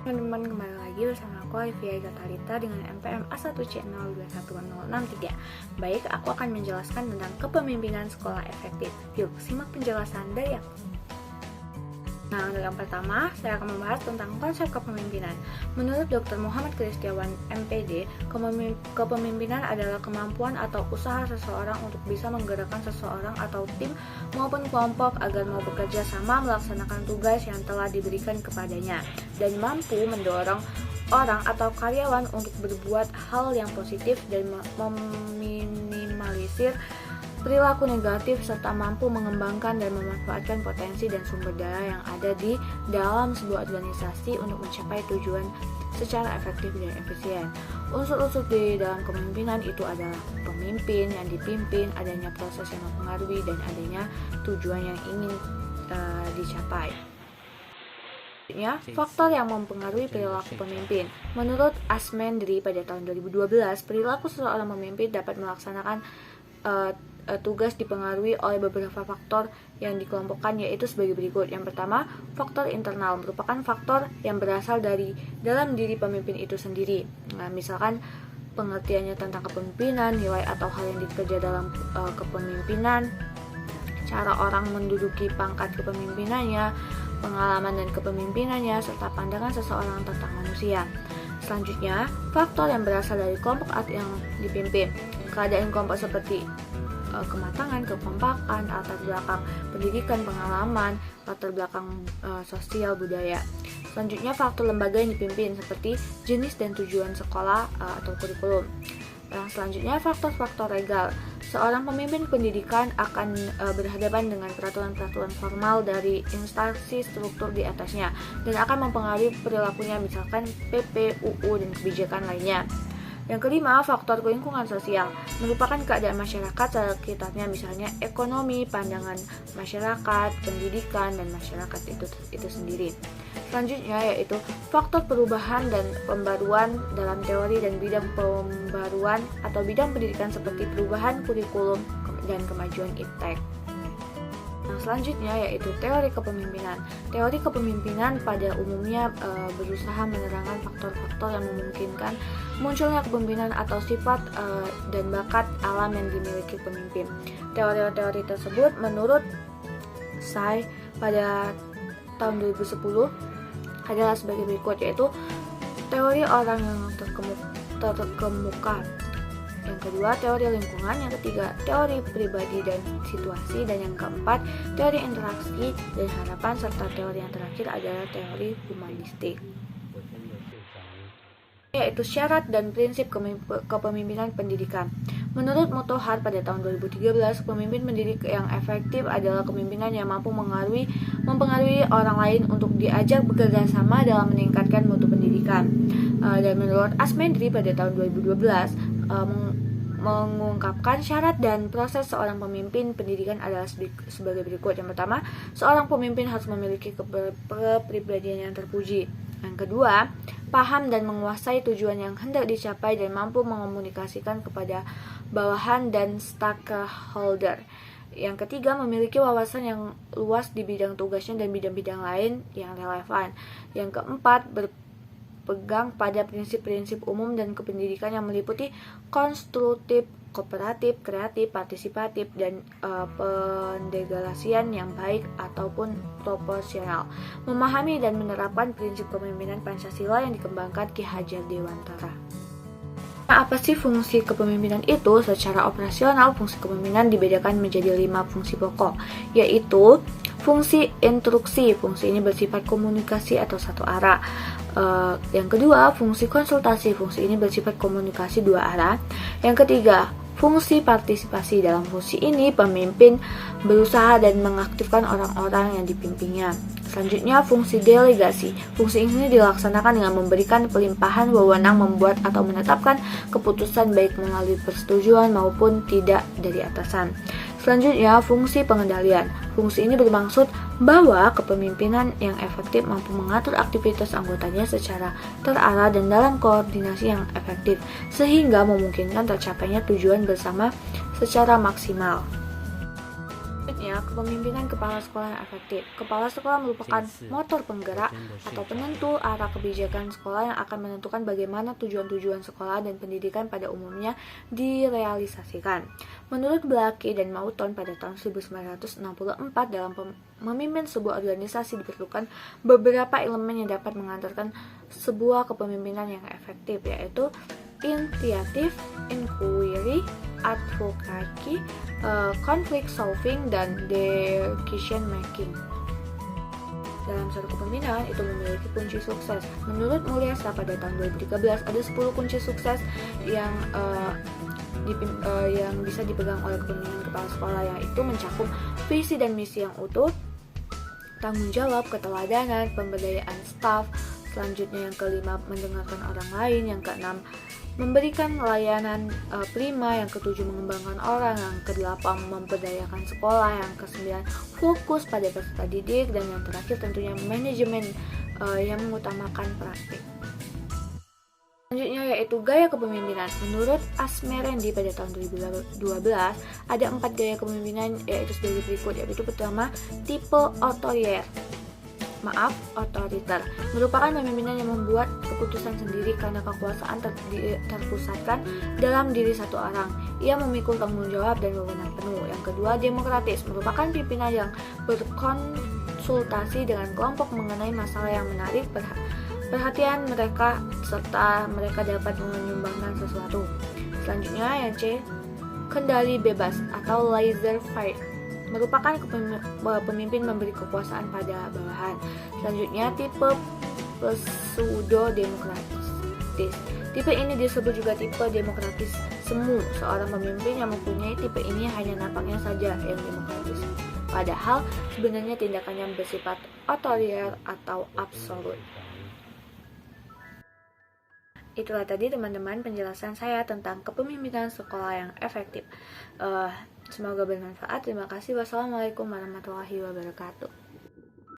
Teman-teman, kembali lagi bersama aku Olivia Gatalita dengan NPM A1C021063. Baik, aku akan menjelaskan tentang kepemimpinan sekolah efektif. Yuk, simak penjelasan dari aku. Nah, untuk yang pertama, saya akan membahas tentang konsep kepemimpinan. Menurut Dr. Muhammad Kristiawan, MPD, kepemimpinan adalah kemampuan atau usaha seseorang untuk bisa menggerakkan seseorang atau tim maupun kelompok agar mau bekerja sama melaksanakan tugas yang telah diberikan kepadanya dan mampu mendorong orang atau karyawan untuk berbuat hal yang positif dan meminimalisir perilaku negatif serta mampu mengembangkan dan memanfaatkan potensi dan sumber daya yang ada di dalam sebuah organisasi untuk mencapai tujuan secara efektif dan efisien. Unsur-unsur di dalam kepemimpinan itu adalah pemimpin yang dipimpin, adanya proses yang mempengaruhi, dan adanya tujuan yang ingin dicapai. Faktor yang mempengaruhi perilaku pemimpin. Menurut Asmendri pada tahun 2012, perilaku seseorang pemimpin dapat melaksanakan tugas dipengaruhi oleh beberapa faktor yang dikelompokkan, yaitu sebagai berikut. Yang pertama, faktor internal merupakan faktor yang berasal dari dalam diri pemimpin itu sendiri. Nah, misalkan pengertiannya tentang kepemimpinan, nilai atau hal yang dikerja dalam kepemimpinan, cara orang menduduki pangkat kepemimpinannya, pengalaman dan kepemimpinannya, serta pandangan seseorang tentang manusia. Selanjutnya, faktor yang berasal dari kelompok yang dipimpin. Keadaan kelompok seperti kematangan, kekompakan, latar belakang pendidikan, pengalaman, latar belakang sosial, budaya. Selanjutnya, faktor lembaga yang dipimpin seperti jenis dan tujuan sekolah atau kurikulum. Yang selanjutnya, faktor-faktor legal. Seorang pemimpin pendidikan akan berhadapan dengan peraturan-peraturan formal dari instansi struktur di atasnya dan akan mempengaruhi perilakunya, misalkan PP, UU, dan kebijakan lainnya. Yang kelima, faktor lingkungan sosial merupakan keadaan masyarakat sekitarnya, misalnya ekonomi, pandangan masyarakat, pendidikan, dan masyarakat itu sendiri. Selanjutnya yaitu faktor perubahan dan pembaruan dalam teori dan bidang pembaruan atau bidang pendidikan seperti perubahan kurikulum dan kemajuan iptek. Nah, selanjutnya yaitu teori kepemimpinan. Teori kepemimpinan pada umumnya berusaha menerangkan faktor-faktor yang memungkinkan munculnya kepemimpinan atau sifat dan bakat alam yang dimiliki pemimpin. Teori-teori tersebut menurut Say pada tahun 2010 adalah sebagai berikut, yaitu teori orang yang terkemuka. Yang kedua, teori lingkungan. Yang ketiga, teori pribadi dan situasi. Dan yang keempat, teori interaksi dan harapan. Serta teori yang terakhir adalah teori humanistik, yaitu syarat dan prinsip kepemimpinan pendidikan. Menurut Mutahar pada tahun 2013, pemimpin pendidik yang efektif adalah kepemimpinan yang mampu mempengaruhi orang lain untuk diajak bekerja sama dalam meningkatkan mutu pendidikan. Dan menurut Asmendri pada tahun 2012, mengungkapkan syarat dan proses seorang pemimpin pendidikan adalah sebagai berikut. Yang pertama, seorang pemimpin harus memiliki kepribadian yang terpuji. Yang kedua, paham dan menguasai tujuan yang hendak dicapai dan mampu mengomunikasikan kepada bawahan dan stakeholder. Yang ketiga, memiliki wawasan yang luas di bidang tugasnya dan bidang-bidang lain yang relevan. Yang keempat, berpegang pada prinsip-prinsip umum dan kependidikan yang meliputi konstruktif, kooperatif, kreatif, partisipatif, dan pendelegasian yang baik ataupun proporsional. Memahami dan menerapkan prinsip kepemimpinan Pancasila yang dikembangkan Ki Hajar Dewantara. Nah, apa sih fungsi kepemimpinan itu? Secara operasional, fungsi kepemimpinan dibedakan menjadi 5 fungsi pokok, yaitu fungsi instruksi. Fungsi ini bersifat komunikasi atau satu arah. Yang kedua, fungsi konsultasi. Fungsi ini bersifat komunikasi dua arah. Yang ketiga, fungsi partisipasi. Dalam fungsi ini, pemimpin berusaha dan mengaktifkan orang-orang yang dipimpinnya. Selanjutnya, fungsi delegasi. Fungsi ini dilaksanakan dengan memberikan pelimpahan wewenang membuat atau menetapkan keputusan baik melalui persetujuan maupun tidak dari atasan. Selanjutnya, fungsi pengendalian. Fungsi ini bermaksud bahwa kepemimpinan yang efektif mampu mengatur aktivitas anggotanya secara terarah dan dalam koordinasi yang efektif, sehingga memungkinkan tercapainya tujuan bersama secara maksimal. Selanjutnya, kepemimpinan kepala sekolah yang efektif. Kepala sekolah merupakan motor penggerak atau penentu arah kebijakan sekolah yang akan menentukan bagaimana tujuan-tujuan sekolah dan pendidikan pada umumnya direalisasikan. Menurut Blake dan Mouton pada tahun 1964, dalam memimpin sebuah organisasi diperlukan beberapa elemen yang dapat mengantarkan sebuah kepemimpinan yang efektif, yaitu initiative, inquiry, advocacy, conflict solving, dan decision making. Dalam suatu kepemimpinan itu memiliki kunci sukses. Menurut Mulyasa pada tahun 2013 ada 10 kunci sukses yang bisa dipegang oleh kepemimpinan kepala sekolah, yaitu mencakup visi dan misi yang utuh, tanggung jawab, keteladanan, pemberdayaan staf. Selanjutnya yang kelima, mendengarkan orang lain. Yang keenam, memberikan layanan prima. Yang ketujuh, mengembangkan orang. Yang kedelapan, memberdayakan sekolah. Yang kesembilan, fokus pada peserta didik. Dan yang terakhir tentunya manajemen yang mengutamakan praktik. Selanjutnya yaitu gaya kepemimpinan. Menurut Asmerendi pada tahun 2012 ada 4 gaya kepemimpinan, yaitu sebagai berikut. Yaitu pertama, tipe otoriter, merupakan pemimpinan yang membuat keputusan sendiri karena kekuasaan terpusatkan dalam diri satu orang. Ia memikul tanggung jawab dan wewenang penuh. Yang kedua, demokratis, merupakan pimpinan yang berkonsultasi dengan kelompok mengenai masalah yang menarik perhatian mereka serta mereka dapat menyumbangkan sesuatu. Selanjutnya yang C, kendali bebas atau laissez-faire, merupakan pemimpin memberi kekuasaan pada bawahan. Selanjutnya tipe pseudo-demokratis. Tipe ini disebut juga tipe demokratis semu. Seorang pemimpin yang mempunyai tipe ini hanya nampaknya saja yang demokratis, padahal sebenarnya tindakannya bersifat otoriter atau absolut. Itulah tadi teman-teman penjelasan saya tentang kepemimpinan sekolah yang efektif. Semoga bermanfaat. Terima kasih. Wassalamualaikum warahmatullahi wabarakatuh.